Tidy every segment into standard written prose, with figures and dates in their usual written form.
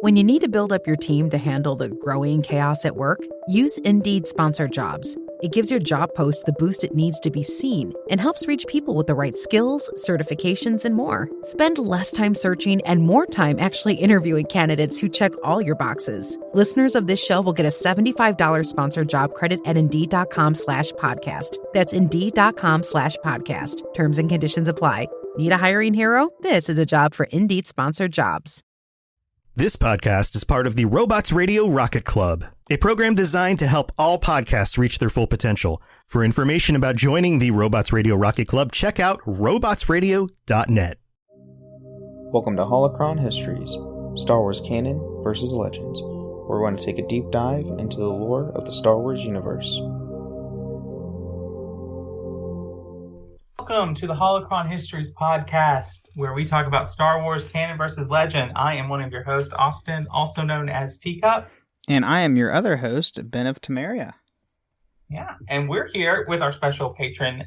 When you need to build up your team to handle the growing chaos at work, use Indeed Sponsored Jobs. It gives your job post the boost it needs to be seen and helps reach people with the right skills, certifications, and more. Spend less time searching and more time actually interviewing candidates who check all your boxes. Listeners of this show will get a $75 sponsored job credit at Indeed.com/podcast. That's Indeed.com/podcast. Terms and conditions apply. Need a hiring hero? This is a job for Indeed Sponsored Jobs. This podcast is part of the Robots Radio Rocket Club, a program designed to help all podcasts reach their full potential. For information about joining the Robots Radio Rocket Club, check out robotsradio.net. Welcome to Holocron Histories, Star Wars Canon versus Legends, where we're going to take a deep dive into the lore of the Star Wars universe. Welcome to the Holocron Histories podcast, where we talk about Star Wars canon versus legend. I am one of your hosts, Austin, also known as Teacup. And I am your other host, Ben of Temeria. Yeah, and we're here with our special patron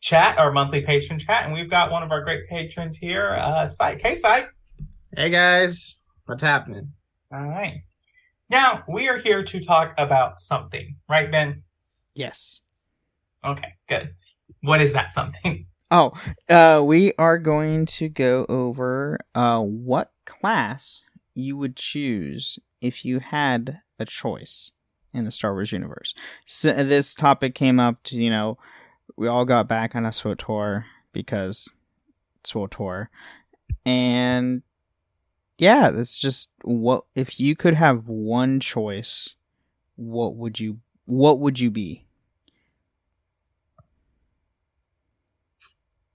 chat, our monthly patron chat, and we've got one of our great patrons here, Syke. Hey, Syke. Hey, guys. What's happening? All right. Now, we are here to talk about something, right, Ben? Yes. Okay, good. What is that something? We are going to go over what class you would choose if you had a choice in the Star Wars universe. So this topic came up to, we all got back on a SWTOR because SWTOR. And yeah, it's just, what if you could have one choice, what would you be?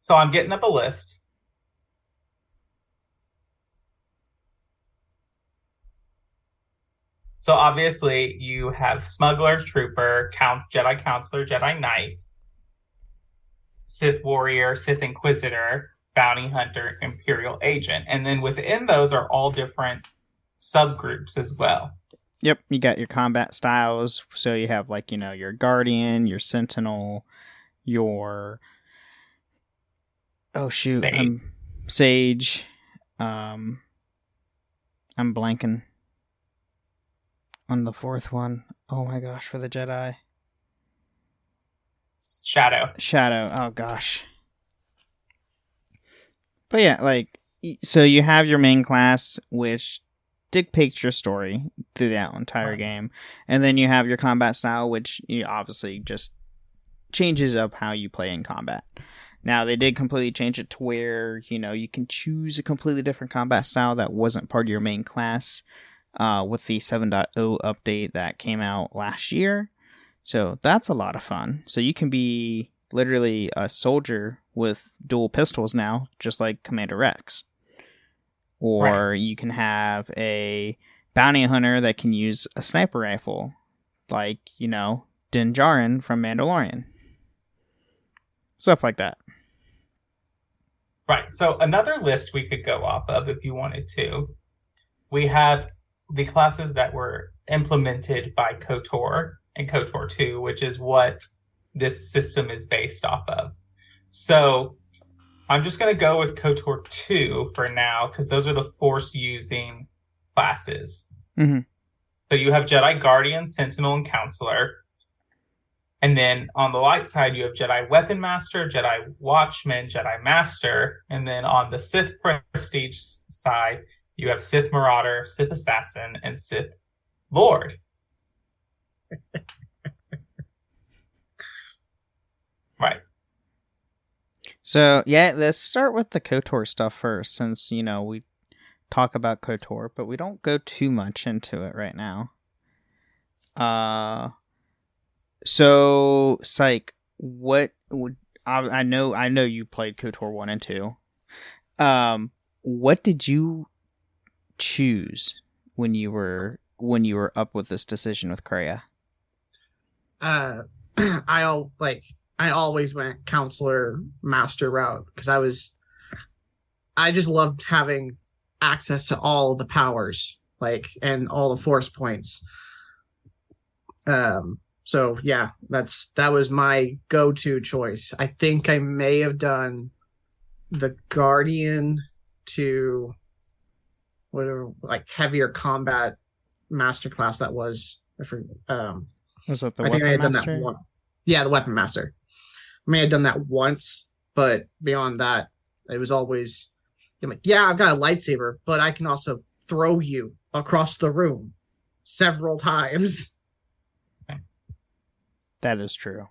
So I'm getting up a list. So obviously you have Smuggler, Trooper, Jedi Counselor, Jedi Knight, Sith Warrior, Sith Inquisitor, Bounty Hunter, Imperial Agent. And then within those are all different subgroups as well. Yep, you got your combat styles. So you have your Guardian, your Sentinel, your... Oh shoot, Sage. I'm blanking on the fourth one. Oh my gosh, for the Jedi. Shadow. Oh gosh. But yeah, so you have your main class, which dictates your story through that entire game, and then you have your combat style, which obviously just changes up how you play in combat. Now, they did completely change it to where, you can choose a completely different combat style that wasn't part of your main class with the 7.0 update that came out last year. So that's a lot of fun. So you can be literally a soldier with dual pistols now, just like Commander Rex. Or you can have a bounty hunter that can use a sniper rifle, like, Din Djarin from Mandalorian. Stuff like that. Right. So another list we could go off of if you wanted to. We have the classes that were implemented by KOTOR and KOTOR 2, which is what this system is based off of. So I'm just going to go with KOTOR 2 for now, because those are the Force-using classes. Mm-hmm. So you have Jedi Guardian, Sentinel, and Counselor. And then on the light side, you have Jedi Weapon Master, Jedi Watchman, Jedi Master. And then on the Sith Prestige side, you have Sith Marauder, Sith Assassin, and Sith Lord. Right. So, yeah, let's start with the KOTOR stuff first, since, we talk about KOTOR, but we don't go too much into it right now. So, Syke, what would I know you played KOTOR 1 and 2. What did you choose when you were up with this decision with Kreia? I always went counselor master route because I just loved having access to all the powers, and all the force points. So yeah, that was my go-to choice. I think I may have done the Guardian to whatever, like heavier combat masterclass that was. I forget, Was that the I think I weapon had done master? that one. Yeah, the weapon master. I mean, I had done that once, but beyond that, it was always, I'm like, yeah, I've got a lightsaber, but I can also throw you across the room several times. That is true.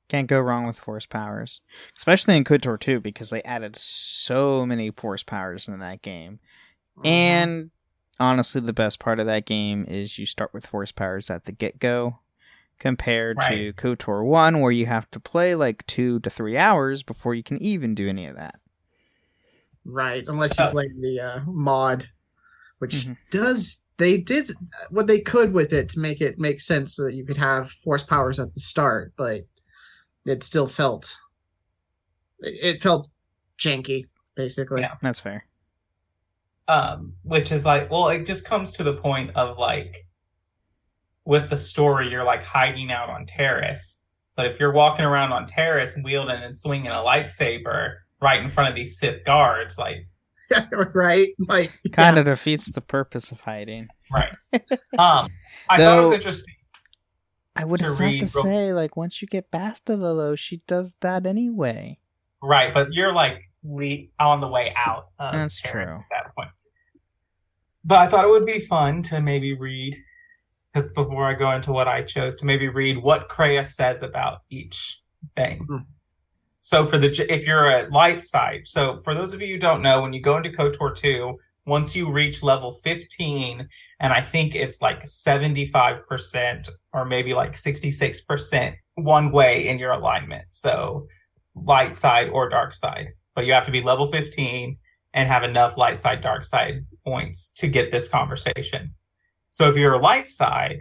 Can't go wrong with force powers, especially in KOTOR 2 because they added so many force powers in that game. And honestly, the best part of that game is you start with force powers at the get-go compared to KOTOR 1 where you have to play like 2 to 3 hours before you can even do any of that. Right, unless you play the mod, which they did what they could with it to make it make sense so that you could have force powers at the start, but it still felt janky, basically. Yeah, that's fair. Which is like, well, it just comes to the point of like, with the story, you're like hiding out on Terrace, but if you're walking around on Terrace wielding and swinging a lightsaber right in front of these Sith guards, like, right, like kind of defeats the purpose of hiding. Right. I thought it was interesting. I would have to say, like, once you get past Lilo, she does that anyway. Right, but you're like on the way out. That's Terrace true. at that point. But I thought it would be fun to maybe read, because before I go into what I chose, to maybe read what Kreia says about each thing. So if you're a light side, so for those of you who don't know, when you go into KOTOR 2, once you reach level 15, and I think it's like 75% or maybe like 66% one way in your alignment. So light side or dark side. But you have to be level 15 and have enough light side, dark side points to get this conversation. So if you're a light side,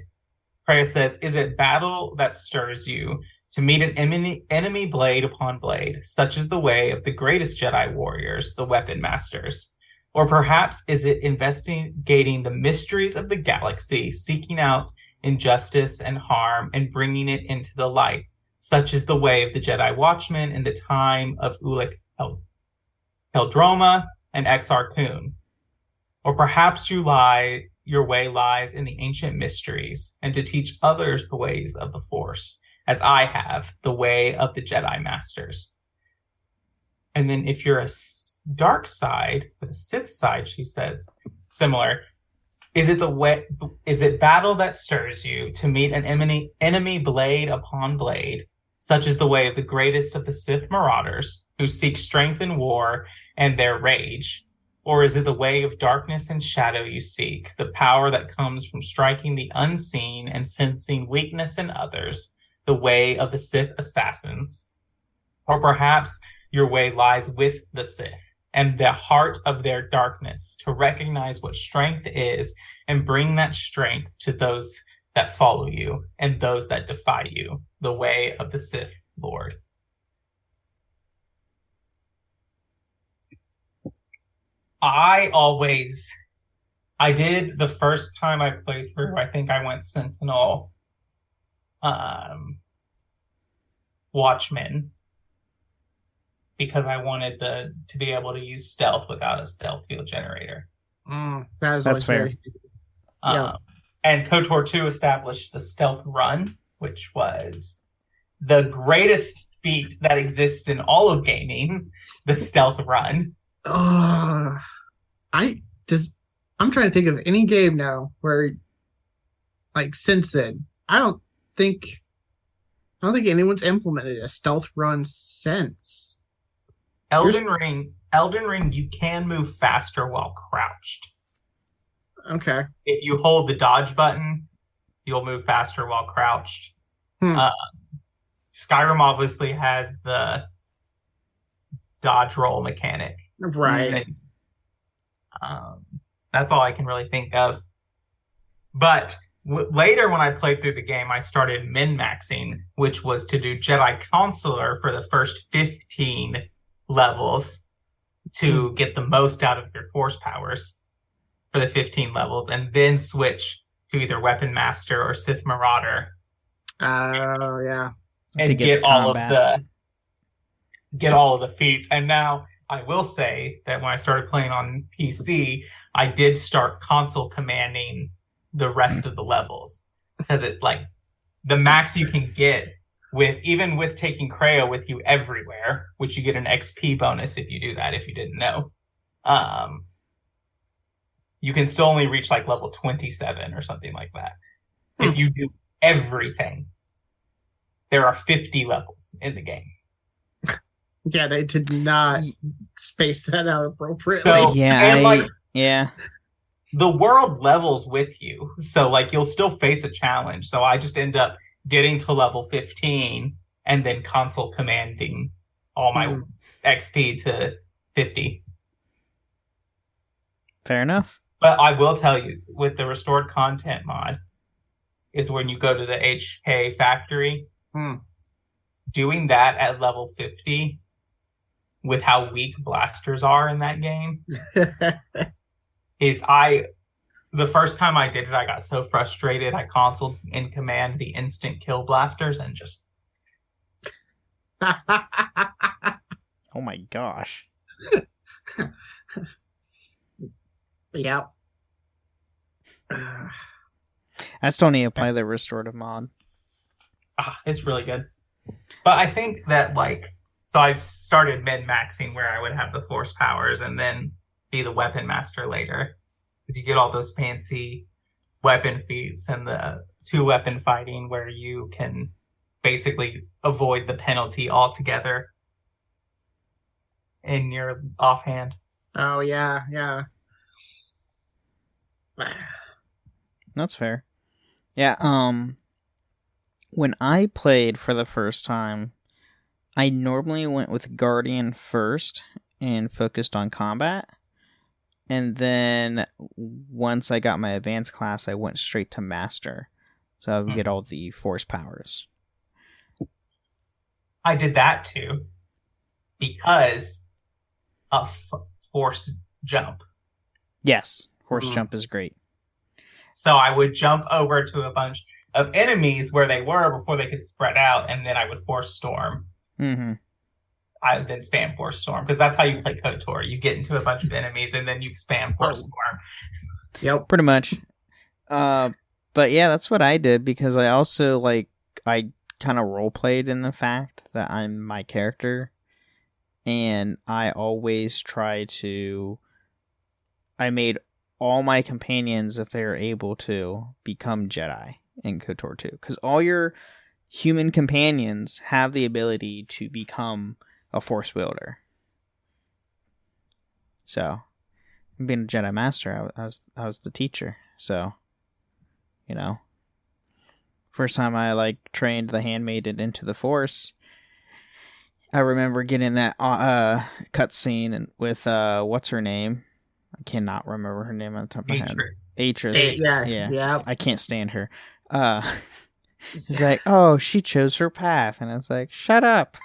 Kreia says, is it battle that stirs you to meet an enemy blade upon blade, such as the way of the greatest Jedi warriors, the weapon masters? Or perhaps is it investigating the mysteries of the galaxy, seeking out injustice and harm and bringing it into the light, such as the way of the Jedi Watchmen in the time of Ulic Eldroma and Exar Kun? Or perhaps your way lies in the ancient mysteries and to teach others the ways of the Force, as I have the way of the Jedi Masters. And then if you're a dark side, the Sith side, she says, similar, is it battle that stirs you to meet an enemy blade upon blade, such as the way of the greatest of the Sith marauders who seek strength in war and their rage? Or is it the way of darkness and shadow you seek, the power that comes from striking the unseen and sensing weakness in others, the way of the Sith assassins? Or perhaps your way lies with the Sith and the heart of their darkness to recognize what strength is and bring that strength to those that follow you and those that defy you, the way of the Sith Lord. I did the first time I played through, I think I went Sentinel, Watchmen, because I wanted to be able to use stealth without a stealth field generator. That's fair. And KOTOR 2 established the stealth run, which was the greatest feat that exists in all of gaming, the stealth run. I'm trying to think of any game now where, like, since then, I don't think anyone's implemented a stealth run since. Elden Ring, you can move faster while crouched. Okay. If you hold the dodge button, you'll move faster while crouched. Skyrim obviously has the dodge roll mechanic. Right. That's all I can really think of. But later when I played through the game, I started min-maxing, which was to do Jedi Consular for the first 15 levels to get the most out of your force powers for the 15 levels, and then switch to either Weapon Master or Sith Marauder. Oh, yeah. And get all of the feats. And now I will say that when I started playing on PC, I did start console commanding the rest of the levels because it like the max you can get with even with taking Creo with you everywhere, which you get an XP bonus if you do that, if you didn't know. You can still only reach like level 27 or something like that. If you do everything, there are 50 levels in the game. Yeah, they did not space that out appropriately. So, yeah. The world levels with you, so like you'll still face a challenge. So I just end up getting to level 15 and then console commanding all my XP to 50. Fair enough. But I will tell you, with the restored content mod, is when you go to the HK factory, doing that at level 50 with how weak blasters are in that game the first time I did it, I got so frustrated. I consoled in command the instant kill blasters and just. Oh my gosh. Yeah. I still need to play the restorative mod. It's really good. But I think that, so I started min-maxing where I would have the force powers and then be the weapon master later. Because you get all those fancy weapon feats and the 2-weapon fighting where you can basically avoid the penalty altogether in your offhand. Oh, yeah. That's fair. Yeah, when I played for the first time, I normally went with Guardian first and focused on combat. And then once I got my advanced class, I went straight to Master. So I would get all the force powers. I did that too. Because of force jump. Yes, force jump is great. So I would jump over to a bunch of enemies where they were before they could spread out, and then I would force storm. Mm-hmm. I would then spam force storm, because that's how you play KOTOR. You get into a bunch of enemies, and then you spam force storm. Yep. Pretty much. But yeah, that's what I did, because I also, I kind of role-played in the fact that I'm my character, and I always try to... I made all my companions, if they're able to, become Jedi in KOTOR 2. Because all your human companions have the ability to become a Force wielder. So, being a Jedi Master, I was the teacher. So, first time I trained the handmaiden into the Force, I remember getting that cutscene with what's her name? I cannot remember her name on the top of my head. Atris. Yeah. I can't stand her. It's like, oh, she chose her path, and it's like, shut up.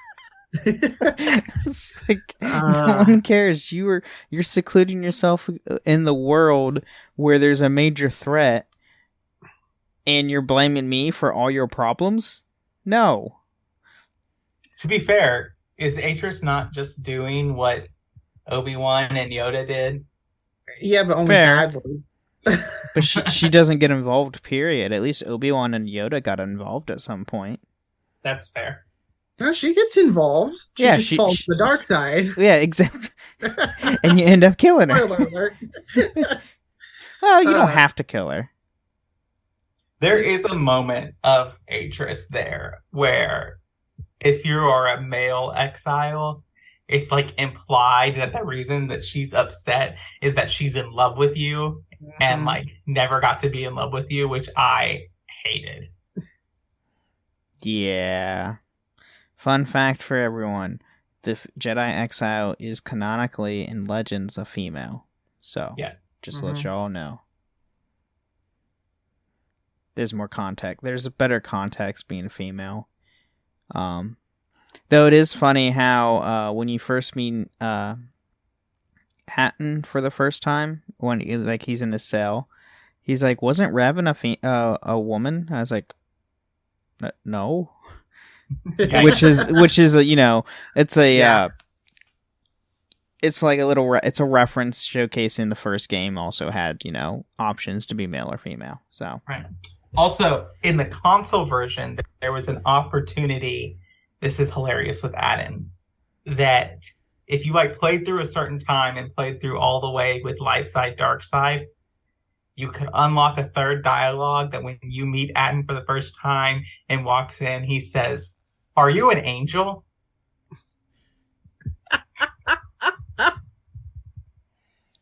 It's like, no one cares. You're secluding yourself in the world where there's a major threat, and you're blaming me for all your problems? No. To be fair, is Atris not just doing what Obi-Wan and Yoda did? Yeah, but only badly. But she doesn't get involved, period. At least Obi-Wan and Yoda got involved at some point. That's fair. No, she gets involved. She just falls to the dark side. Yeah, exactly. And you end up killing her. Spoiler alert. Well, you don't have to kill her. There is a moment of Atris there where if you are a male exile, it's implied that the reason that she's upset is that she's in love with you and never got to be in love with you, which I hated. Yeah. Fun fact for everyone. The Jedi Exile is canonically in Legends a female. So, just to let y'all know. There's more context. There's a better context being female. Though it is funny how when you first meet Hatton for the first time, when he's in his cell, he's like, "Wasn't Revan a woman?" I was like, "No," which is it's a it's like it's a reference showcasing the first game also had, options to be male or female. So right. Also, in the console version, there was an opportunity. This is hilarious with Adam, that if you played through a certain time and played through all the way with light side, dark side, you could unlock a third dialogue that when you meet Adam for the first time and walks in, he says, "Are you an angel?"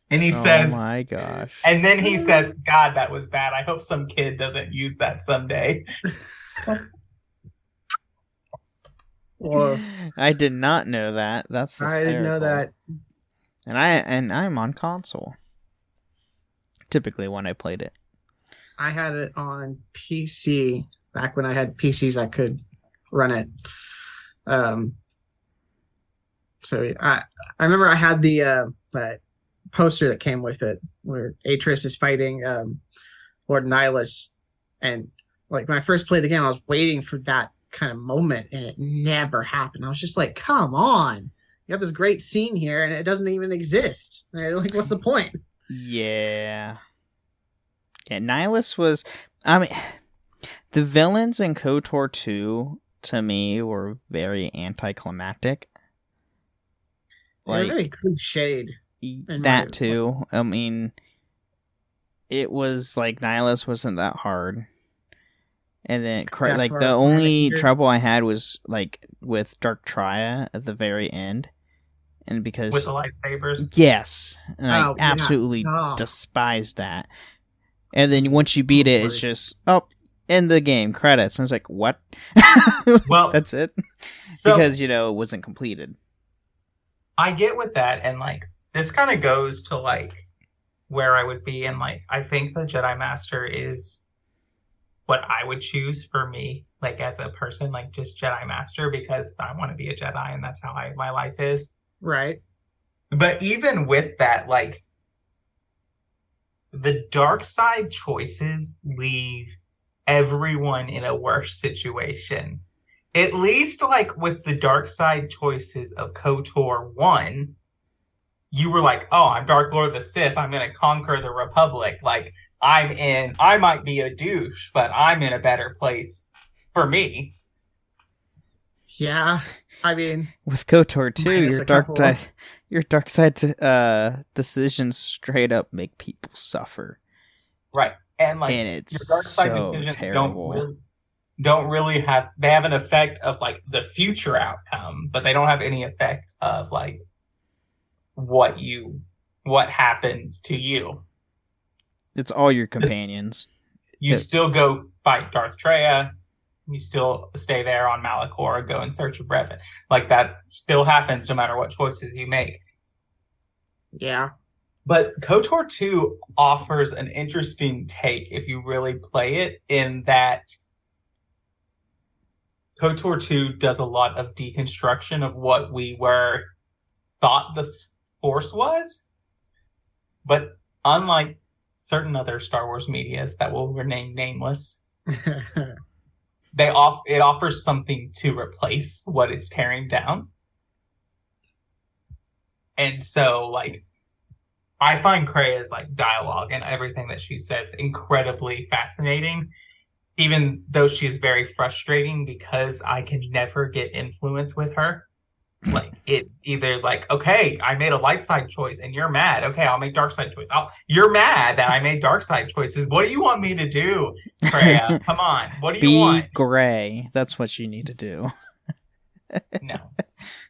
And he says, "Oh my gosh." And then he says, "God, that was bad. I hope some kid doesn't use that someday." Or I did not know that. That's hysterical. I didn't know that. And I'm on console. Typically when I played it. I had it on PC back when I had PCs that could run it. So I remember I had the that poster that came with it where Atris is fighting Lord Nihilus, and when I first played the game, I was waiting for that kind of moment, and it never happened. I was just like, come on, you have this great scene here and it doesn't even exist. What's the point? Yeah, Nihilus was, the villains in KOTOR 2 to me were very anticlimactic. They're very cliched. That too. It was Nihilus wasn't that hard. And then, the only trouble I had was, with Dark Triad at the very end. And because... With the lightsabers? Yes. And I absolutely despised that. And then once you beat it, it's just, end the game, credits. And I was like, what? Well... That's it? Because, it wasn't completed. I get with that, and, this kind of goes to, where I would be, and, I think the Jedi Master is... what I would choose for me, as a person, just Jedi Master, because I want to be a Jedi and that's how my life is. Right. But even with that, the dark side choices leave everyone in a worse situation. At least, with the dark side choices of KOTOR 1, you were oh, I'm Dark Lord of the Sith, I'm going to conquer the Republic. I might be a douche, but I'm in a better place for me. Yeah, with KOTOR 2, your dark side decisions straight up make people suffer. Right, and it's your dark side so decisions terrible. don't really have. They have an effect of the future outcome, but they don't have any effect of what happens to you. It's all your companions. You still go fight Darth Treya. You still stay there on Malachor, go in search of Revan. That still happens no matter what choices you make. Yeah. But KOTOR 2 offers an interesting take if you really play it, in that KOTOR 2 does a lot of deconstruction of what we thought the Force was. But unlike certain other Star Wars medias that will remain nameless, it offers something to replace what it's tearing down. And so, I find Krea's dialogue and everything that she says incredibly fascinating, even though she is very frustrating because I can never get influence with her. It's either okay, I made a light side choice and you're mad. Okay, I'll make dark side choice. You're mad that I made dark side choices. What do you want me to do, Freya? Come on. What do you want? Be gray. That's what you need to do. No.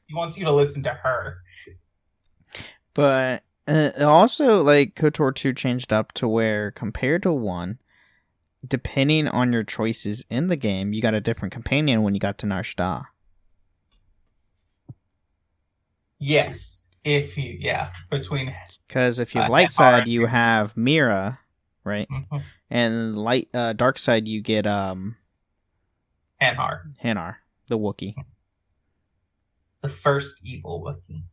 He wants you to listen to her. But also, KOTOR 2 changed up to where, compared to 1, depending on your choices in the game, you got a different companion when you got to Nar Shaddaa. Yes, between, because if you have light side, you have Mira, right? Mm-hmm. And dark side, you get Hanar, the Wookiee, the first evil Wookiee.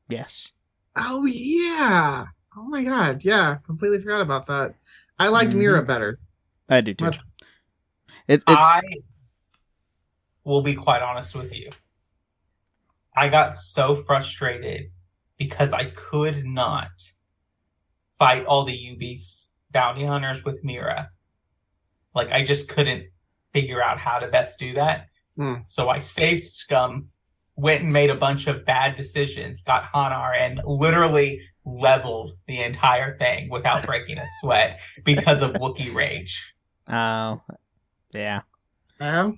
Yes. Oh yeah! Oh my god! Yeah, completely forgot about that. I liked Mira better. I do too. I will be quite honest with you. I got so frustrated because I could not fight all the UB bounty hunters with Mira. Like, I just couldn't figure out how to best do that. So I saved Scum, went and made a bunch of bad decisions, got Hanar, and literally leveled the entire thing without breaking a sweat because of Wookiee rage. Oh, yeah. Well,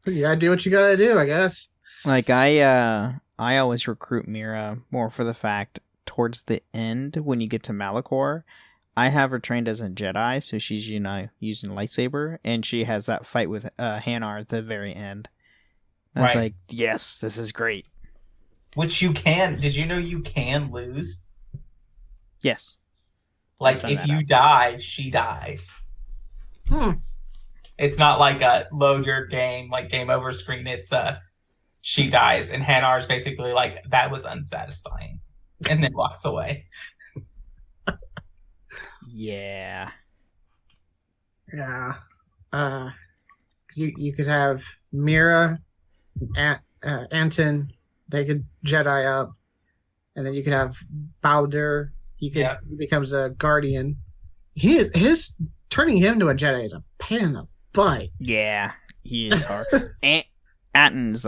you gotta do what you gotta do, I guess. Like, I always recruit Mira more for the fact towards the end when you get to Malachor, I have her trained as a Jedi, so she's using a lightsaber, and she has that fight with Hanar at the very end. I was like, yes, this is great. Which you can. Did you know you can lose? Yes. Like, if you die, she dies. It's not like a load your game, like game over screen. It's she dies, and Hanar's basically like, that was unsatisfying, and then walks away. Yeah. Yeah. 'Cause you could have Mira, Anton, they could Jedi up, and then you could have Baldur. He becomes a Guardian. His turning him to a Jedi is a pain in the butt. Yeah, he is hard. Atton's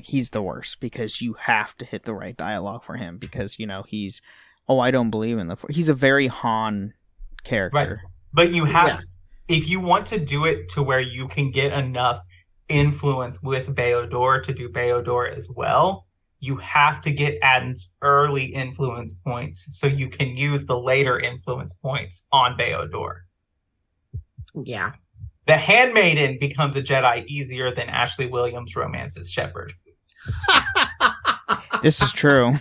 he's the worst because you have to hit the right dialogue for him because he's I don't believe in he's a very Han character. Right. But you have if you want to do it to where you can get enough influence with Beodor to do Beodor as well, you have to get Atton's early influence points so you can use the later influence points on Beodor. Yeah. The Handmaiden becomes a Jedi easier than Ashley Williams romances Shepard. This is true.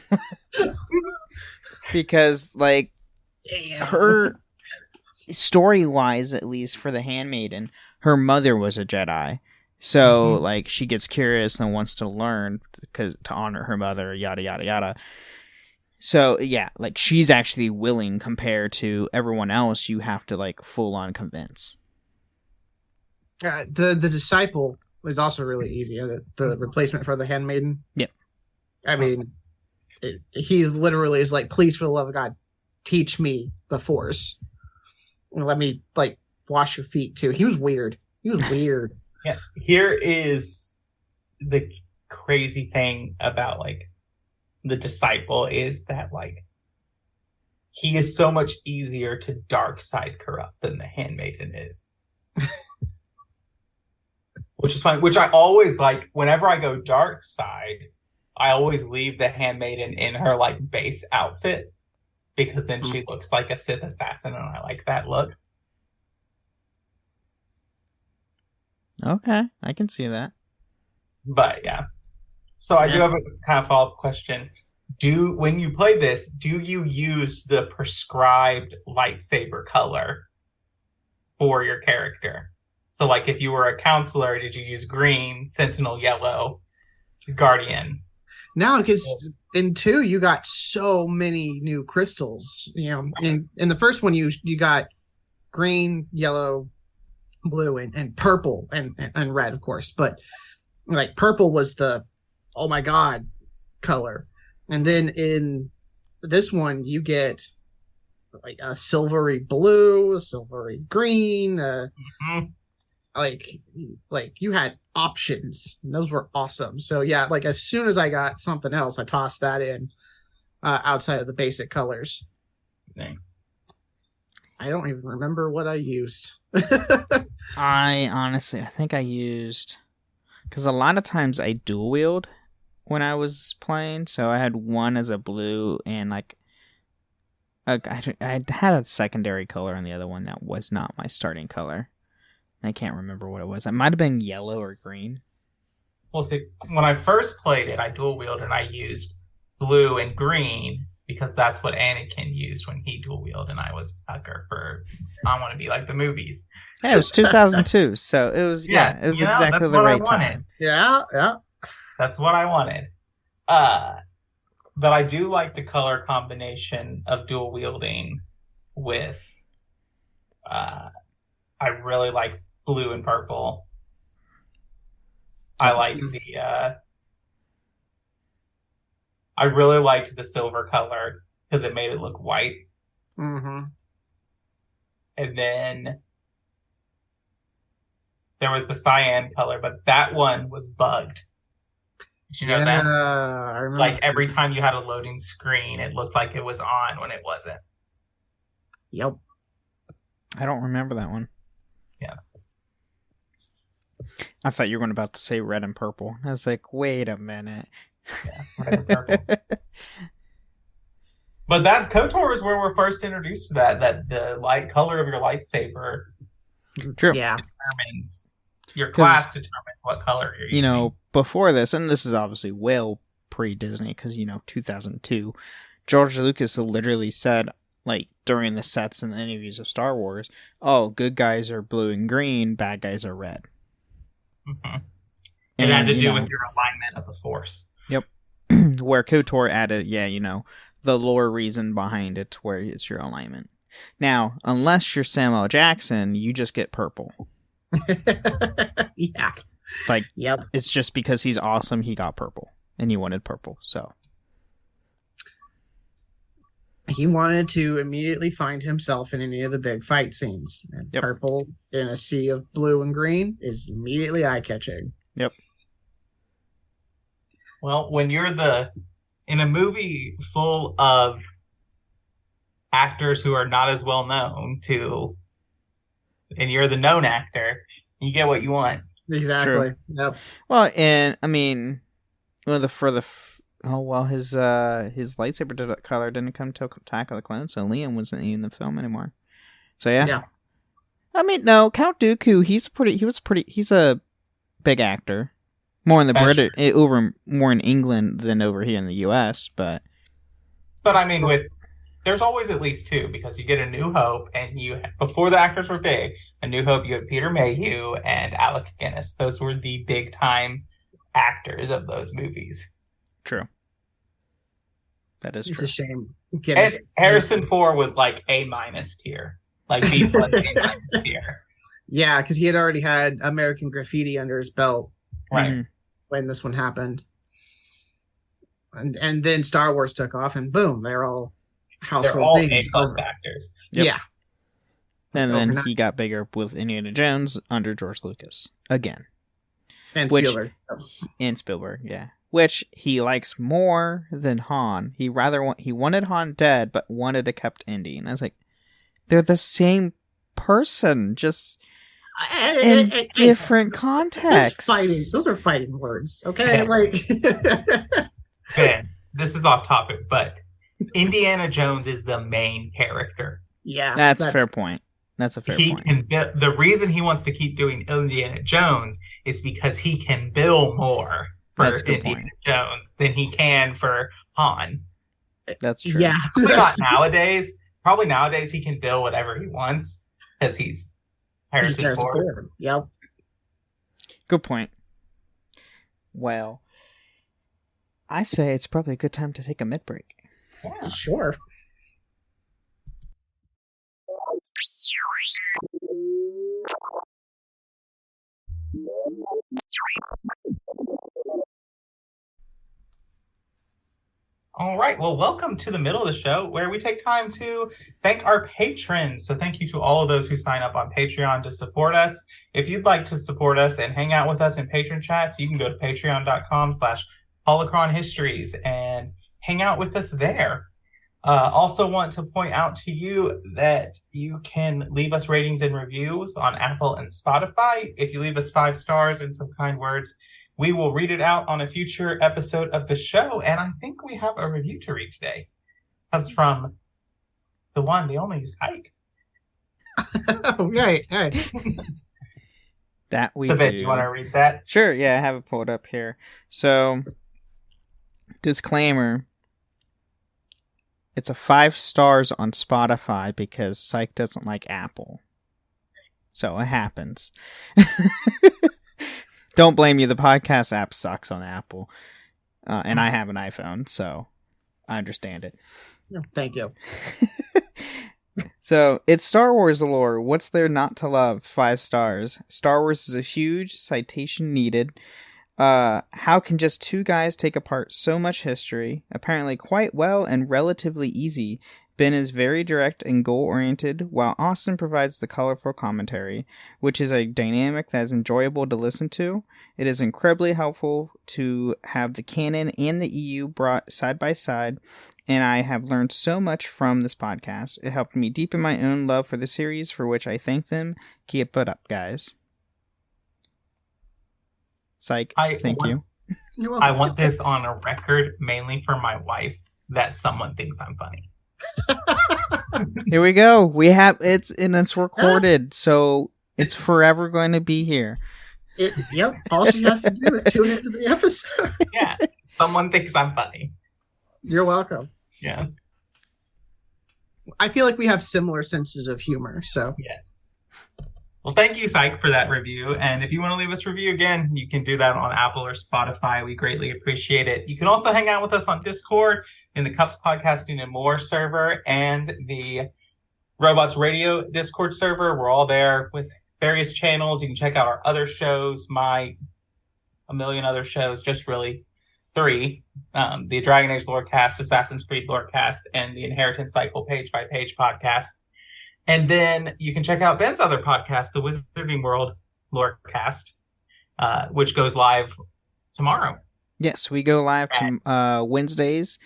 Because, her story-wise, at least for the Handmaiden, her mother was a Jedi. So, she gets curious and wants to learn to honor her mother, yada, yada, yada. So, yeah, she's actually willing compared to everyone else you have to, full-on convince. The disciple is also really easy. The replacement for the Handmaiden. Yep. I mean, he literally is like, please, for the love of God, teach me the Force. And let me, wash your feet, too. He was weird. Yeah. Here is the crazy thing about, the disciple is that, he is so much easier to dark side corrupt than the Handmaiden is. Which is fine. Which I always whenever I go dark side, I always leave the Handmaiden in her base outfit because then she looks like a Sith assassin, and I like that look. Okay, I can see that. But yeah, so I do have a kind of follow-up question. When you play this, do you use the prescribed lightsaber color for your character? So, if you were a counselor, did you use green, sentinel yellow, guardian? No, because in 2, you got so many new crystals. In the first one, you got green, yellow, blue, and purple, and red, of course. But, purple was the, oh my God, color. And then in this one, you get, a silvery blue, a silvery green, you had options, and those were awesome. So yeah, as soon as I got something else, I tossed that in outside of the basic colors. Dang. I don't even remember what I used. I think I used, because a lot of times I dual wield when I was playing, so I had one as a blue and I had a secondary color on the other one that was not my starting color. I can't remember what it was. It might have been yellow or green. Well, see, when I first played it, I dual wielded and I used blue and green because that's what Anakin used when he dual wielded, and I was a sucker for, I want to be like the movies. Yeah, it was 2002, so it was, it was exactly the right time. Yeah. That's what I wanted. But I do like the color combination of dual wielding with, I really like blue and purple. I like I really liked the silver color because it made it look white. Mm-hmm. And then there was the cyan color, but that one was bugged. Did you know that? I remember. Like every time you had a loading screen, it looked like it was on when it wasn't. Yep. I don't remember that one. Yeah. I thought you were about to say red and purple. I was like, wait a minute. Yeah, red and purple. But that KOTOR is where we're first introduced to that the light color of your lightsaber True. Yeah. determines your class determines what color you're using. You know, before this, and this is obviously well pre-Disney, because, 2002, George Lucas literally said, like, during the sets and the interviews of Star Wars, oh, good guys are blue and green, bad guys are red. Mm-hmm. It had to do with your alignment of the Force. Yep. Where KOTOR added, the lore reason behind it, where it's your alignment. Now, unless you're Samuel Jackson, you just get purple. Yeah. Like, yep. It's just because he's awesome, he got purple. And he wanted purple, so. He wanted to immediately find himself in any of the big fight scenes. And purple in a sea of blue and green is immediately eye-catching. Yep. Well, when you're in a movie full of actors who are not as well known and you're the known actor, you get what you want. Exactly. True. Yep. Well, and I mean, his lightsaber color didn't come to Attack of the Clones, so Liam wasn't in the film anymore. So yeah. I mean, no, Count Dooku, he's a big actor. More in the more in England than over here in the US, but I mean, there's always at least two, because you get A New Hope, and before the actors were big, A New Hope, you had Peter Mayhew and Alec Guinness. Those were the big time actors of those movies. True. That is true. It's a shame. And Harrison Ford was like A- tier, like B+ A- tier. Yeah, because he had already had American Graffiti under his belt, right, when this one happened, and then Star Wars took off, and boom, they're all household names. A+ actors. Yep. Yeah. And then he got bigger with Indiana Jones under George Lucas again, and Spielberg. And Spielberg, yeah. Which he likes more than Han. He wanted Han dead, but wanted to kept Indy. And I was like, they're the same person, just in different contexts. Those are fighting words, okay? Like, Ben, this is off topic, but Indiana Jones is the main character. Yeah, that's a fair point. That's a fair point. The reason he wants to keep doing Indiana Jones is because he can bill more for Indiana Jones than he can for Han. That's true. Yeah. Probably nowadays he can bill whatever he wants because he's Harrison Ford. Yep. Good point. Well, I say it's probably a good time to take a mid break. Yeah, sure. All right. Well, welcome to the middle of the show where we take time to thank our patrons. So thank you to all of those who sign up on Patreon to support us. If you'd like to support us and hang out with us in Patron Chats, you can go to patreon.com/holocronhistories and hang out with us there. Also want to point out to you that you can leave us ratings and reviews on Apple and Spotify. If you leave us 5 stars and some kind words, we will read it out on a future episode of the show. And I think we have a review to read today. It comes from the one, the only Ike. Right. That we so, do. you want to read that? Sure, yeah, I have it pulled up here. So, disclaimer. It's a 5 stars on Spotify because Psych doesn't like Apple. So it happens. Don't blame you. The podcast app sucks on Apple. And I have an iPhone, so I understand it. Thank you. So, it's Star Wars lore. What's there not to love? 5 stars. Star Wars is a huge citation needed. How can just two guys take apart so much history? Apparently quite well and relatively easy. Ben is very direct and goal-oriented, while Austin provides the colorful commentary, which is a dynamic that is enjoyable to listen to. It is incredibly helpful to have the canon and the EU brought side by side, and I have learned so much from this podcast. It helped me deepen my own love for the series, for which I thank them. Keep it up, guys. Psych. Thank you. I want this on a record, mainly for my wife, that someone thinks I'm funny. Here we go. We have it's recorded, so it's forever going to be here. Yep. All she has to do is tune into the episode. Yeah. Someone thinks I'm funny. You're welcome. Yeah. I feel like we have similar senses of humor, so. Yes. Well, thank you, Psych, for that review. And if you want to leave us a review again, you can do that on Apple or Spotify. We greatly appreciate it. You can also hang out with us on Discord in the Cups Podcasting and More server and the Robots Radio Discord server. We're all there with various channels. You can check out our other shows, a million other shows, just really 3. The Dragon Age Lorecast, Assassin's Creed Lorecast, and the Inheritance Cycle Page by Page podcast. And then you can check out Ben's other podcast, the Wizarding World Lorecast, which goes live tomorrow. Yes, we go live Wednesdays,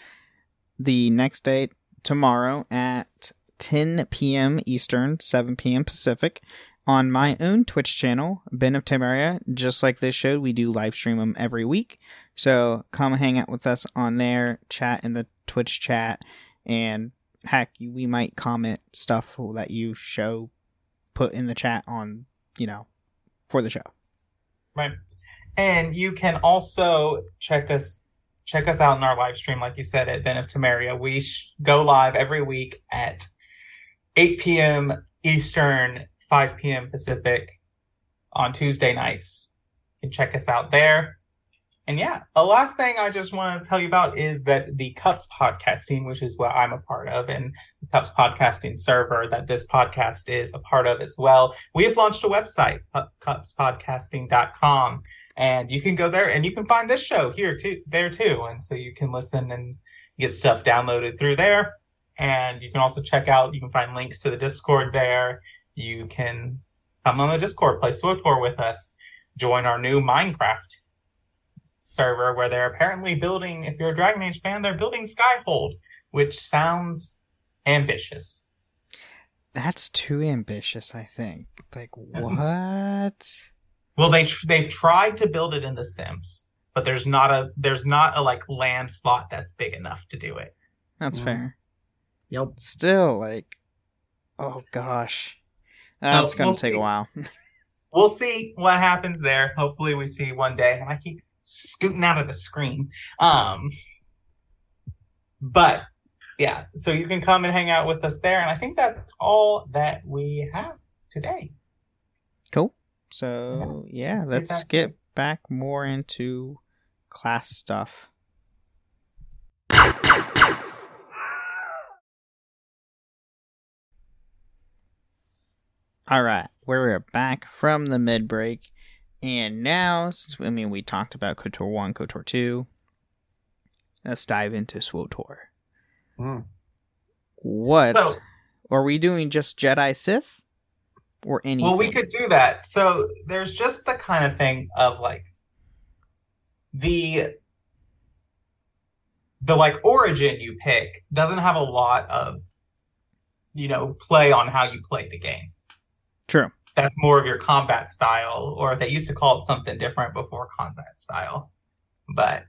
the next day, tomorrow at 10 p.m. Eastern, 7 p.m. Pacific, on my own Twitch channel, Ben of Temeria. Just like this show, we do live stream them every week. So come hang out with us on there, chat in the Twitch chat, and heck, we might comment stuff that you put in the chat on, for the show. Right. And you can also check us out in our live stream, like you said, at Ben of Temeria. We go live every week at 8 p.m. Eastern, 5 p.m. Pacific on Tuesday nights. You can check us out there. And yeah, the last thing I just want to tell you about is that the Cups Podcasting, which is what I'm a part of, and the Cups Podcasting server that this podcast is a part of as well, we have launched a website, cupspodcasting.com, and you can go there and you can find this show there too. And so you can listen and get stuff downloaded through there. And you can also you can find links to the Discord there. You can come on the Discord, play SWTOR with us, join our new Minecraft server where they're apparently building, if you're a Dragon Age fan, they're building Skyhold, which sounds ambitious. That's too ambitious, I think. Like, what? Well, they've tried to build it in The Sims, but there's not a like land slot that's big enough to do it. That's fair. Yep. Still, oh gosh. That's going to take a while. We'll see what happens there. Hopefully we see one day. And I keep scooting out of the screen. But yeah, so you can come and hang out with us there. And I think that's all that we have today. Cool. So yeah, let's get back more into class stuff. All right, we're back from the mid-break, and now, we talked about KOTOR 1, KOTOR 2, let's dive into SWTOR. What? Are we doing just Jedi Sith? Or anything? Well, we could do that. So, there's just the kind of thing of, the origin you pick doesn't have a lot of, play on how you play the game. True. That's more of your combat style, or they used to call it something different before combat style. But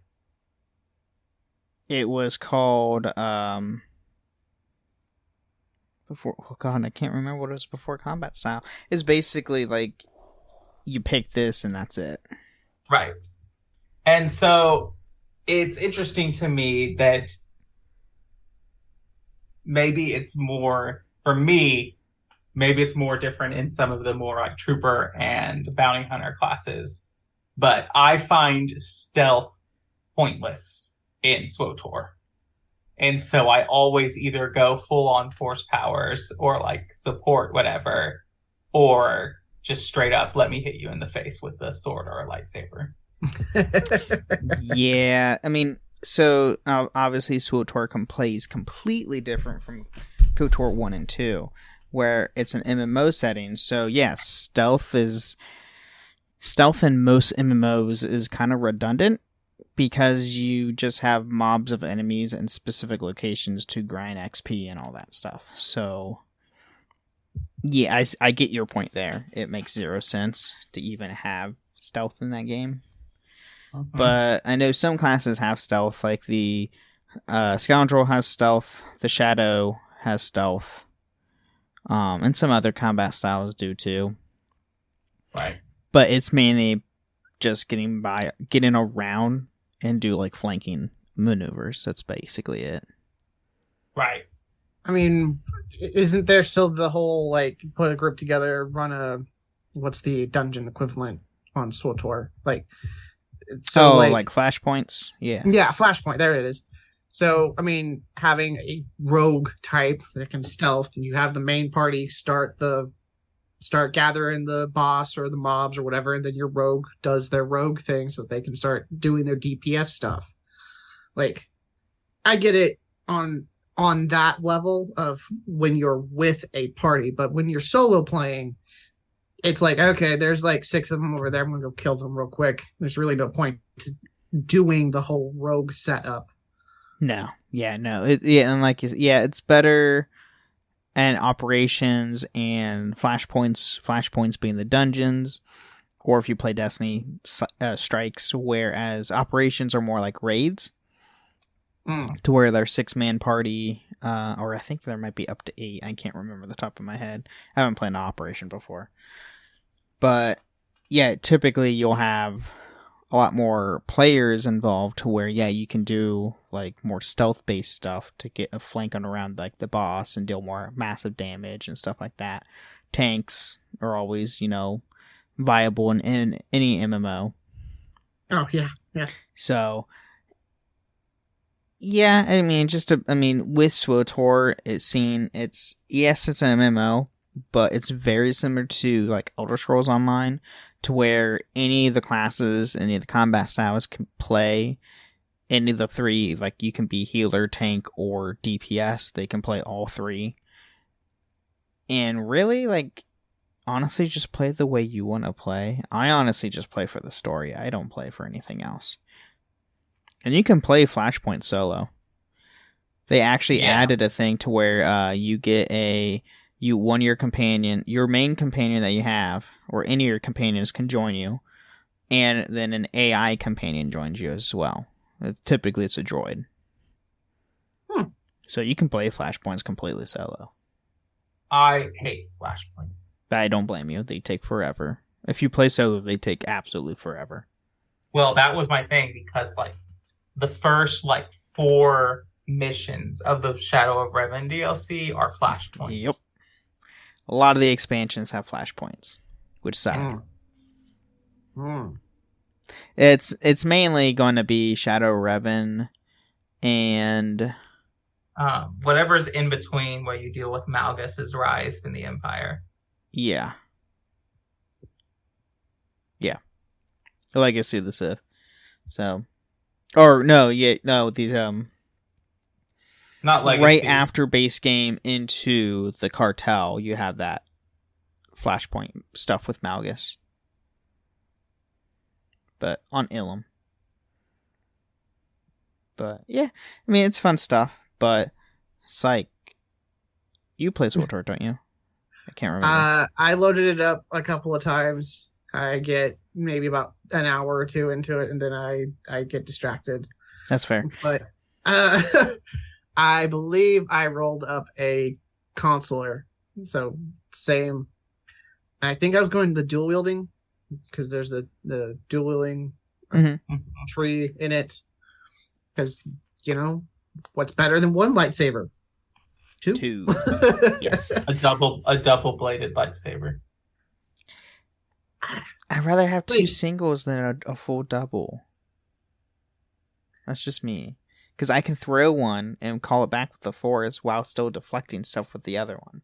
it was called before. Oh god, I can't remember what it was before combat style. It's basically like you pick this and that's it. Right. And so it's interesting to me that maybe it's more for me. Maybe it's more different in some of the more like trooper and bounty hunter classes, but I find stealth pointless in SWTOR. And so I always either go full on force powers or like support whatever, or just straight up let me hit you in the face with a sword or a lightsaber. Yeah, I mean, so obviously SWTOR plays completely different from KOTOR 1 and 2, where it's an MMO setting. So yes, stealth in most MMOs is kind of redundant because you just have mobs of enemies in specific locations to grind XP and all that stuff. So yeah, I get your point there. It makes zero sense to even have stealth in that game. But I know some classes have stealth, like the Scoundrel has stealth, the Shadow has stealth, and some other combat styles do too. Right. But it's mainly just getting around and do like flanking maneuvers. That's basically it. Right. I mean, isn't there still the whole, like, put a group together, run what's the dungeon equivalent on SWTOR? Like, so like flashpoints? Yeah. Yeah, flashpoint. There it is. So, I mean, having a rogue type that can stealth, and you have the main party start gathering the boss or the mobs or whatever, and then your rogue does their rogue thing so that they can start doing their DPS stuff. Like, I get it on that level of when you're with a party, but when you're solo playing, it's like, okay, there's like 6 of them over there. I'm gonna go kill them real quick. There's really no point to doing the whole rogue setup. No. Yeah, no. And like, yeah, it's better and operations and flashpoints being the dungeons, or if you play Destiny, strikes, whereas operations are more like raids, to where they're 6-man party, or I think there might be up to 8. I can't remember the top of my head. I haven't played an operation before. But yeah, typically you'll have a lot more players involved to where, yeah, you can do like more stealth based stuff to get a flank on around like the boss and deal more massive damage and stuff like that. Tanks are always, viable in any MMO. Oh yeah. So yeah, I mean, with SWTOR, it's an MMO, but it's very similar to like Elder Scrolls Online, to where any of the classes, any of the combat styles can play any of the 3. Like, you can be healer, tank, or DPS. They can play all 3. And really, like, honestly, just play the way you want to play. I honestly just play for the story. I don't play for anything else. And you can play Flashpoint solo. They actually added a thing to where you get your companion, your main companion that you have, or any of your companions can join you, and then an AI companion joins you as well. Typically, it's a droid. So you can play Flashpoints completely solo. I hate Flashpoints. I don't blame you. They take forever. If you play solo, they take absolutely forever. Well, that was my thing, because like the first 4 missions of the Shadow of Revan DLC are Flashpoints. Yep. A lot of the expansions have flashpoints, which suck. It's mainly going to be Shadow Revan and whatever's in between, where you deal with Malgus' rise in the Empire. Yeah. Legacy of the Sith. So, or these not Legacy. Right after base game into the cartel, you have that Flashpoint stuff with Malgus. But on Ilum. But yeah, I mean, it's fun stuff, but Psych, you play SWTOR, don't you? I can't remember. I loaded it up a couple of times. I get maybe about an hour or 2 into it, and then I get distracted. That's fair. But I believe I rolled up a consular, so same. I think I was going to the dual wielding, because there's the dual wielding tree in it. Because, what's better than 1 lightsaber? 2. Yes. A double bladed lightsaber. I'd rather have 2 singles than a full double. That's just me. Because I can throw one and call it back with the Force while still deflecting stuff with the other one.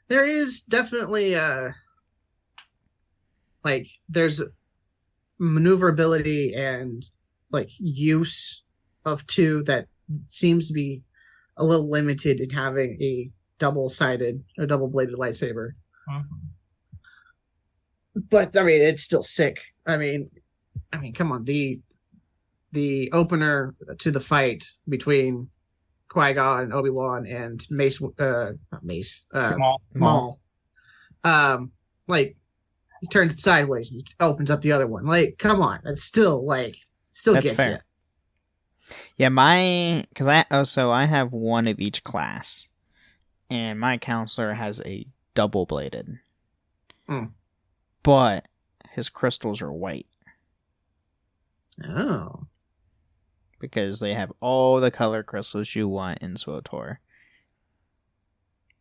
There is definitely there's maneuverability and like use of 2 that seems to be a little limited in having a double-sided or double-bladed lightsaber. But I mean, it's still sick. I mean, come on, the opener to the fight between Qui-Gon and Obi-Wan and Maul. Like, he turns it sideways and opens up the other one. Like, come on, it's still That's gets fair. you. Yeah, because I have one of each class, and my counselor has a double-bladed. But his crystals are white. Oh. Because they have all the color crystals you want in SWTOR.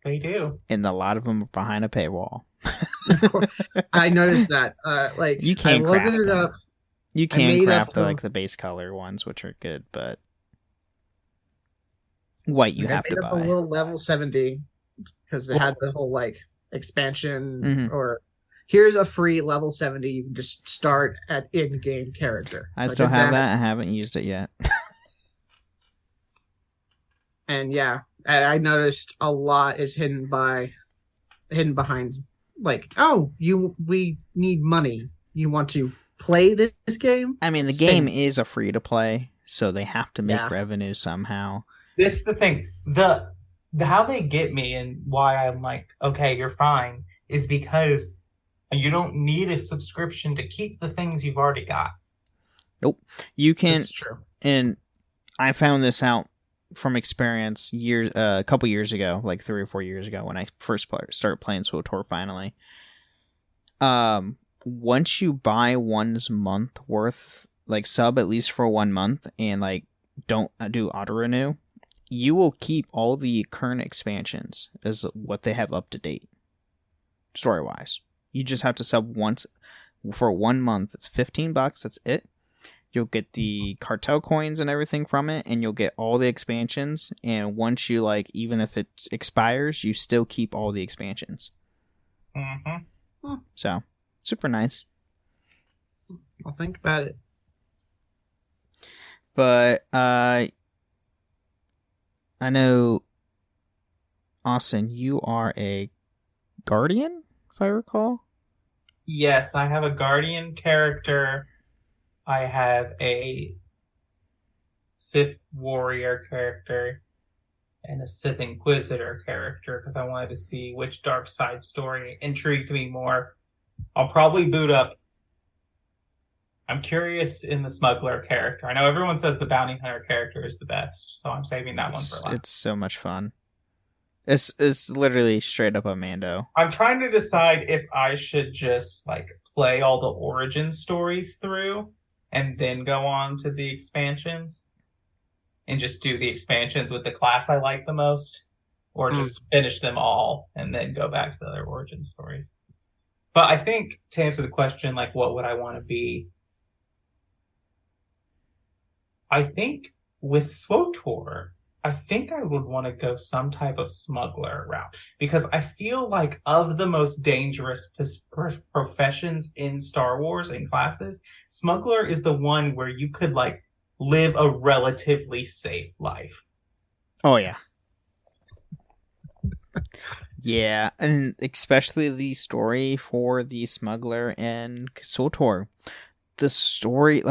They do. And a lot of them are behind a paywall. Of course. I noticed that. You can't craft it them. up. You can craft the base color ones, which are good, but white you have to buy. A little level 70 because they had the whole expansion or here's a free level 70. You can just start at in-game character. I still have that. I haven't used it yet. And yeah, I noticed a lot is hidden behind we need money. You want to play this game? I mean, the game is a free to play, so they have to make revenue somehow. This is the thing. The how they get me and why I'm like, okay, you're fine, is because you don't need a subscription to keep the things you've already got. Nope. You can. That's true. And I found this out from experience a couple years ago, like 3 or 4 years ago, when I first started playing SWTOR finally. Once you buy one's month worth, sub at least for 1 month, and don't do auto renew, you will keep all the current expansions as what they have up to date, story wise. You just have to sub once for 1 month. It's $15. That's it. You'll get the cartel coins and everything from it, and you'll get all the expansions. And once you even if it expires, you still keep all the expansions. Mm-hmm. So, super nice. I'll think about it. But I know, Austin, you are a guardian, if I recall. Yes, I have a guardian character. I have a Sith warrior character and a Sith Inquisitor character because I wanted to see which dark side story intrigued me more. I'll probably boot up. I'm curious in the smuggler character. I know everyone says the bounty hunter character is the best, so I'm saving that one for last. It's so much fun. It's literally straight up a Mando. I'm trying to decide if I should just play all the origin stories through and then go on to the expansions and just do the expansions with the class I like the most, or just finish them all and then go back to the other origin stories. But I think to answer the question, what would I want to be? I think with SWTOR, I think I would want to go some type of smuggler route because I feel like of the most dangerous professions in Star Wars and classes, smuggler is the one where you could live a relatively safe life. Oh yeah. Yeah, and especially the story for the smuggler and SWTOR. The story,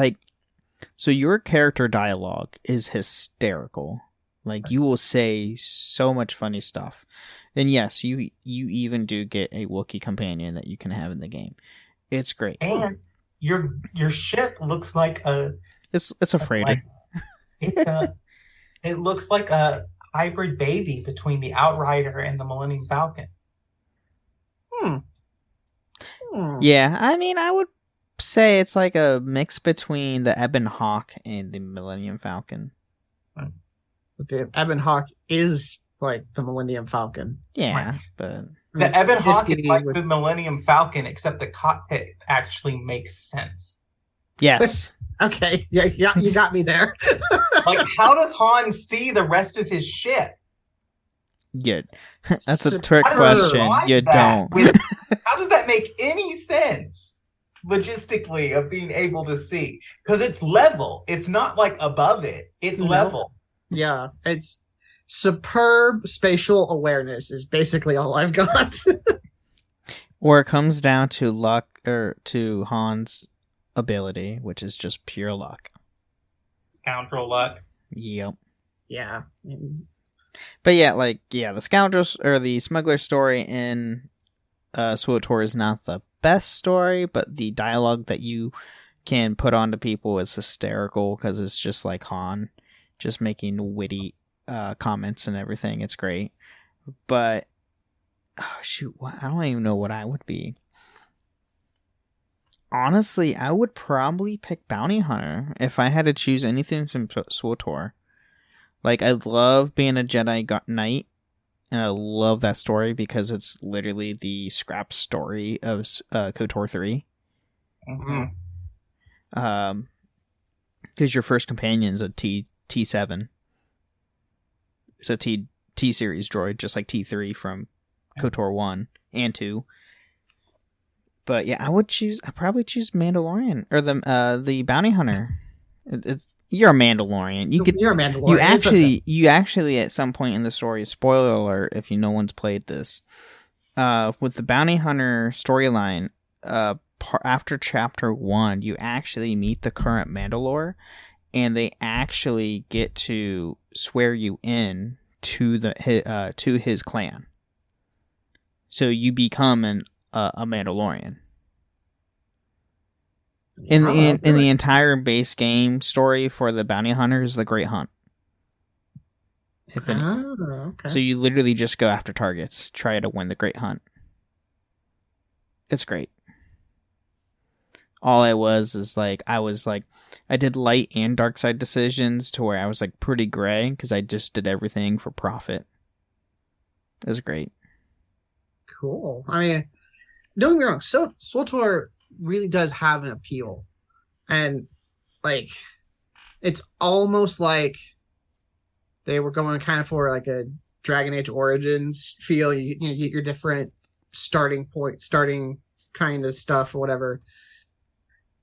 so your character dialogue is hysterical. You will say so much funny stuff. And yes, you even do get a Wookiee companion that you can have in the game. It's great. And your ship looks like a... It's a freighter. It looks like a hybrid baby between the Outrider and the Millennium Falcon. Yeah, I mean, I would say it's like a mix between the Ebon Hawk and the Millennium Falcon. But the Ebon Hawk is like the Millennium Falcon. Yeah, but... The Ebon Hawk is like the Millennium Falcon, except the cockpit actually makes sense. Yes. Okay, yeah, you got me there. How does Han see the rest of his ship? Yeah, that's a trick question. You don't. How does that make any sense? logistically of being able to see because it's level. It's not like above it. It's level. Yeah, it's superb spatial awareness is basically all I've got. Or it comes down to luck, or to Han's ability, which is just pure luck. Scoundrel luck. Yep. Yeah. But the scoundrels or the smuggler story in SWTOR is not the best story, but the dialogue that you can put onto people is hysterical because it's just like Han just making witty comments and everything. It's great. But I don't even know what I would be. Honestly, I would probably pick Bounty Hunter if I had to choose anything from SWTOR. Like, I love being a Jedi Knight, and I love that story because it's literally the scrap story of KOTOR 3. Mm-hmm. Because your first companion's a T7. It's a T-series droid, just like T3 from KOTOR 1 and 2. But yeah, I'd probably choose Mandalorian or the Bounty Hunter. You're a Mandalorian. You're a Mandalorian. You actually at some point in the story, spoiler alert if no one's played this, with the Bounty Hunter storyline, after chapter 1, you actually meet the current Mandalore, and they actually get to swear you in to his clan. So you become a Mandalorian. In the entire base game story for the Bounty Hunter is the Great Hunt. Okay. So you literally just go after targets, try to win the Great Hunt. It's great. All I did light and dark side decisions to where I was like pretty gray because I just did everything for profit. It was great. Cool. I mean, don't get me wrong. So SWTOR really does have an appeal, and like, it's almost like they were going kind of for like a Dragon Age Origins feel. You get your different starting kind of stuff or whatever,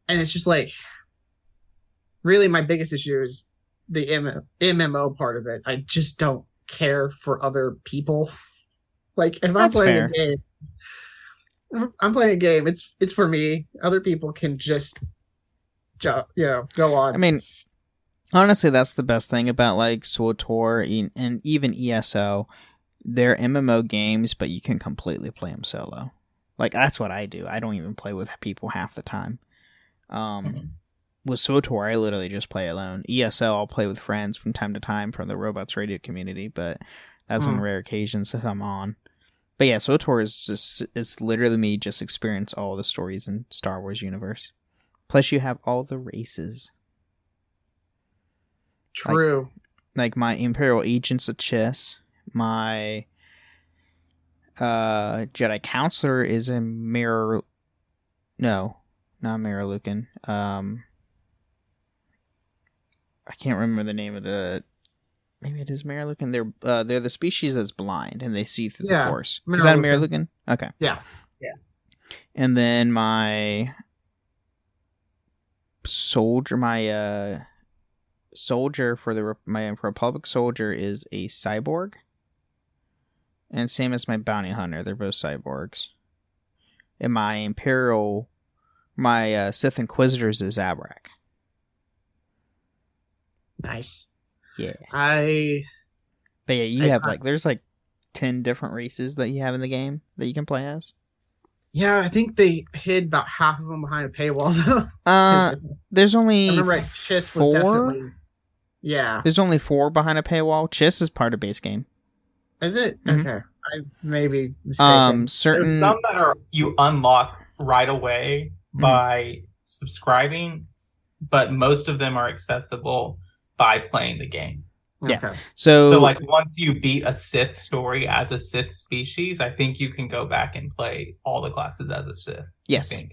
and it's just like, really, my biggest issue is the MMO part of it. I just don't care for other people. Like, if I'm playing a game, it's for me. Other people can just, go on. I mean, honestly, that's the best thing about like SWTOR and even ESO. They're MMO games, but you can completely play them solo. Like, that's what I do. I don't even play with people half the time. With SWTOR, I literally just play alone. ESO, I'll play with friends from time to time from the Robots Radio community, but that's on rare occasions if I'm on. But yeah, SWTOR it's literally me just experience all the stories in Star Wars universe. Plus you have all the races. True. Like my Imperial Agent's a Chiss. My Jedi Counselor is a Mirror... No, not Mirror-Lucan. I can't remember the name of the... Maybe it is Mirror-Lucan. They're the species that's blind and they see through the Force. Is that a Mirror-Lucan? Okay. Yeah. And then my soldier, my Republic soldier is a cyborg, and same as my bounty hunter. They're both cyborgs. And my Sith Inquisitors is Zabrak. Nice. Yeah. But yeah, you have there's 10 different races that you have in the game that you can play as. Yeah, I think they hid about half of them behind a paywall. There's only I remember Chiss was definitely. Yeah. There's only 4 behind a paywall. Chiss is part of base game. Is it? Mm-hmm. Okay. I may be mistaken. There's some that you unlock right away by subscribing, but most of them are accessible by playing the game. Yeah. Okay. So once you beat a Sith story as a Sith species, I think you can go back and play all the classes as a Sith. Yes.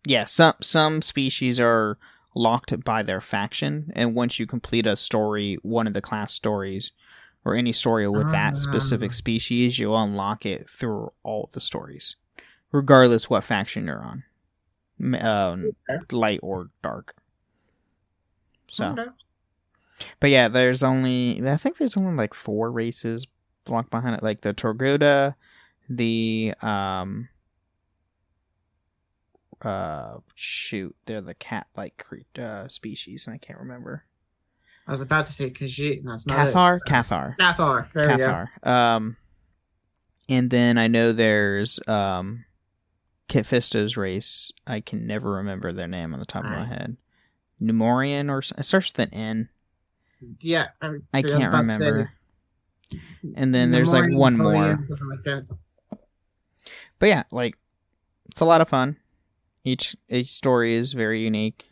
Yeah. Some species are locked by their faction, and once you complete a story, one of the class stories, or any story with that specific species, you'll unlock it through all the stories, regardless what faction you're on. light or dark. So, Okay. but yeah, I think there's only like 4 races blocked behind it, like the Torgoda, the they're the cat-like species, and I can't remember. I was about to say Khajiit, and that's not Cathar. Cathar. There you go. Cathar. And then I know there's Kit Fisto's race. I can never remember their name on the top of my head. Numorian or it starts with an N. Yeah, I can't remember. And then there's like one more. Something like that. But yeah, like it's a lot of fun. Each story is very unique.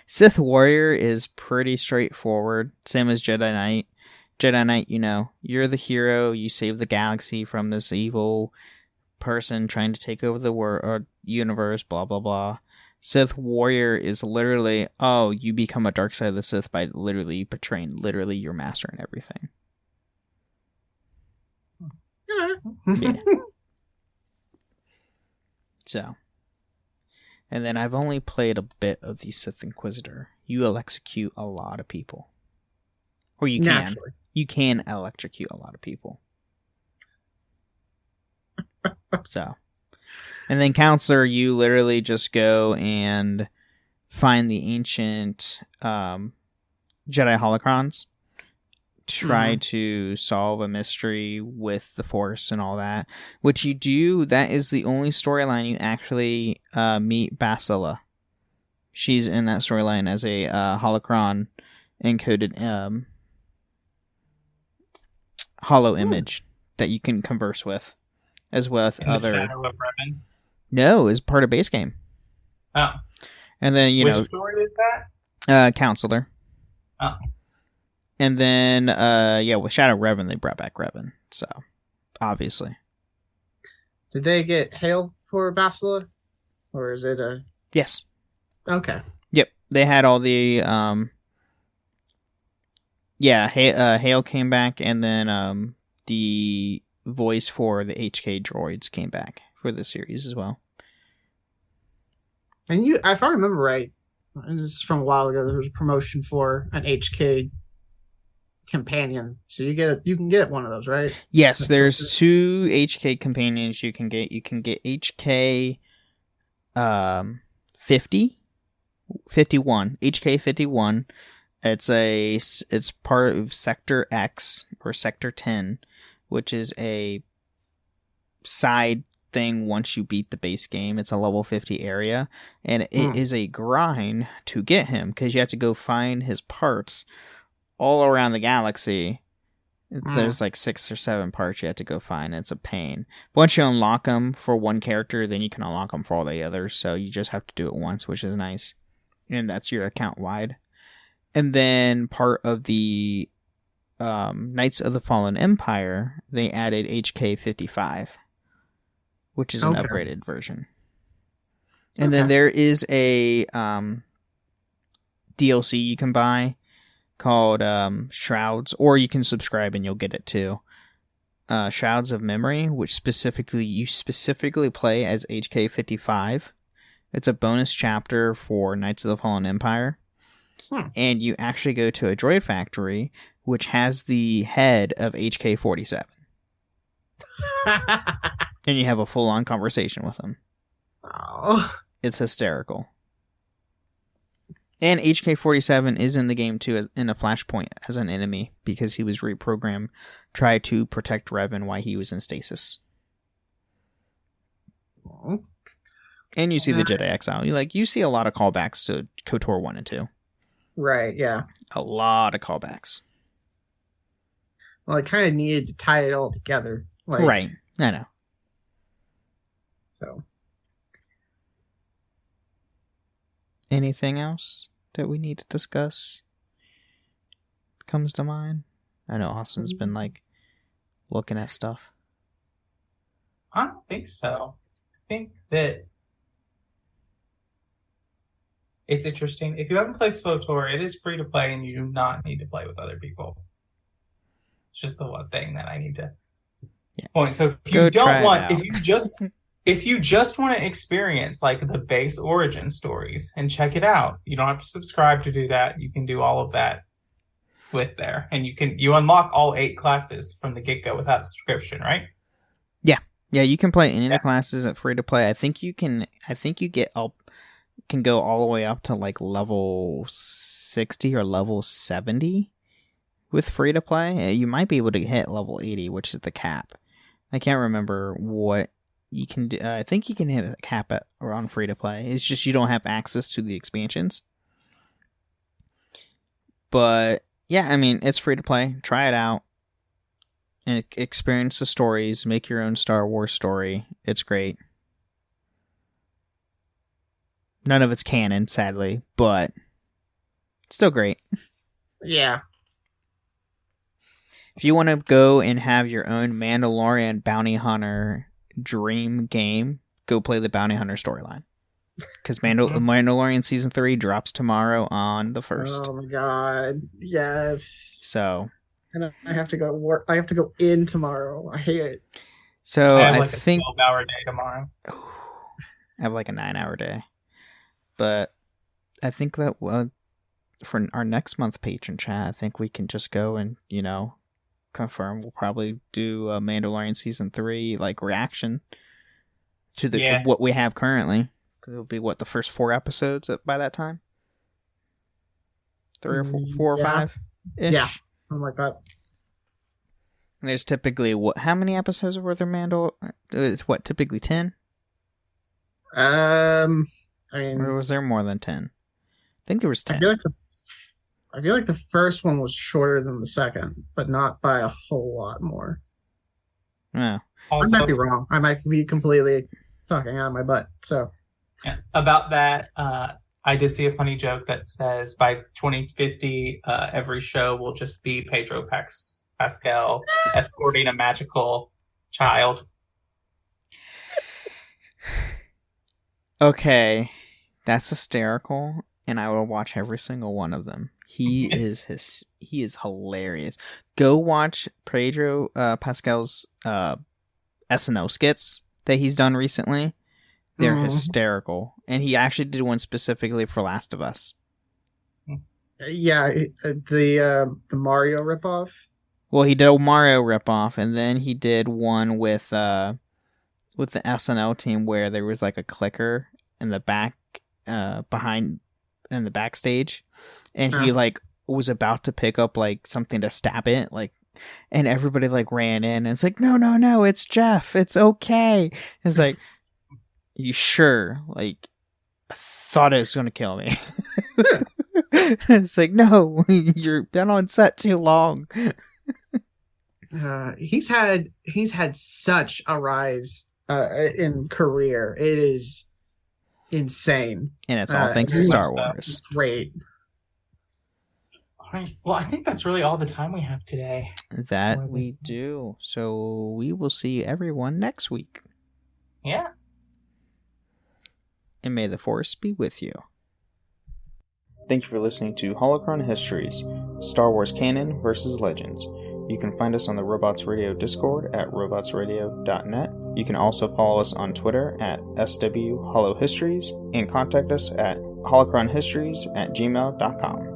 Sith Warrior is pretty straightforward, same as Jedi Knight. Jedi Knight, you're the hero. You save the galaxy from this evil person trying to take over the universe. Blah blah blah. Sith Warrior is literally, you become a dark side of the Sith by literally betraying your master and everything. Yeah. So, and then I've only played a bit of the Sith Inquisitor. You execute a lot of people, or you can. Naturally. You can electrocute a lot of people. So. And then Counselor, you literally just go and find the ancient Jedi holocrons, try to solve a mystery with the Force and all that. Which you do, that is the only storyline you actually meet Basila. She's in that storyline as a holocron encoded hollow image that you can converse with, as well as other... Shadow of Revan? No, is part of base game. Oh. And then, Which story is that? Counselor. Oh. And then, with Shadow Revan, they brought back Revan. So, obviously. Did they get hail for Basila? Or is it a... Yes. Okay. Yep. They had all the, hail came back, and then, the voice for the HK droids came back for the series as well. And if I remember right, this is from a while ago, there was a promotion for an HK companion. So you can get one of those, right? Yes, there's 2 HK companions you can get. You can get HK 51. HK 51. It's part of Sector X or Sector 10, which is a side thing once you beat the base game. It's a level 50 area, and it is a grind to get him because you have to go find his parts all around the galaxy. There's like 6 or 7 parts you have to go find. It's a pain. Once you unlock them for one character, then you can unlock them for all the others, so you just have to do it once, which is nice. And that's your account wide. And then part of the Knights of the Fallen Empire, they added HK 55, which is an upgraded version. And then there is a DLC you can buy called Shrouds, or you can subscribe and you'll get it too. Shrouds of Memory, which you specifically play as HK 55. It's a bonus chapter for Knights of the Fallen Empire. And you actually go to a droid factory, which has the head of HK 47. And you have a full-on conversation with him. Oh. It's hysterical. And HK 47 is in the game too, in a Flashpoint as an enemy, because he was reprogrammed, try to protect Revan while he was in stasis. Oh. And you see the Jedi Exile. You see a lot of callbacks to KOTOR 1 and 2. Right, yeah. A lot of callbacks. Well, I kind of needed to tie it all together. Right, I know. So, anything else that we need to discuss comes to mind? I know Austin's been looking at stuff. I don't think so. I think that it's interesting. If you haven't played SWTOR, it is free to play, and you do not need to play with other people. It's just the one thing that I need to point. So if you don't want, if you just if you just want to experience like the base origin stories and check it out, you don't have to subscribe to do that. You can do all of that with there, and you unlock all 8 classes from the get-go without a subscription, right? Yeah, you can play any of the classes at free to play. I think you can go all the way up to like level 60 or level 70 with free to play. You might be able to hit level 80, which is the cap. I can't remember what you can do. I think you can hit a cap on free to play. It's just you don't have access to the expansions. But yeah, I mean, it's free to play. Try it out and experience the stories. Make your own Star Wars story. It's great. None of it's canon, sadly, but it's still great. Yeah. If you want to go and have your own Mandalorian bounty hunter dream game, go play the bounty hunter storyline. Because Mandalorian Season 3 drops tomorrow on the 1st. Oh my god. Yes. So. And I have to go to work. I have to go in tomorrow. I hate it. So I think a 12-hour day tomorrow. I have like a 9-hour day. But I think that for our next month patron chat, I think we can just go and, confirm. We'll probably do a Mandalorian Season 3 like reaction to what we have currently. It'll be the first 4 episodes by that time? 3 or 4 or 5? Yeah, something like that. And there's typically how many episodes are worth of Mandal? It's typically 10? I mean, or was there more than 10? I think there was 10. I feel like the first one was shorter than the second, but not by a whole lot more. Yeah. Also, I might be wrong. I might be completely talking out of my butt. So about that, I did see a funny joke that says by 2050, every show will just be Pedro Pascal escorting a magical child. Okay, that's hysterical, and I will watch every single one of them. He is hilarious. Go watch Pedro Pascal's SNL skits that he's done recently. They're hysterical, and he actually did one specifically for Last of Us. Yeah, the Mario ripoff. Well, he did a Mario ripoff, and then he did one with the SNL team where there was like a clicker in the back, behind in the backstage, and he like was about to pick up like something to stab it, like, and everybody like ran in, and it's like, no, it's Jeff, it's okay. It's like, you sure? Like, I thought it was gonna kill me. It's like, no, you've been on set too long. He's had such a rise in career. It is insane, and it's all thanks to Star Wars. Great. All right. Well, I think that's really all the time we have today. That we do. So we will see everyone next week. Yeah. And may the Force be with you. Thank you for listening to Holocron Histories, Star Wars Canon versus Legends. You can find us on the Robots Radio Discord at robotsradio.net. You can also follow us on Twitter at SWHoloHistories and contact us at holocronhistories@gmail.com.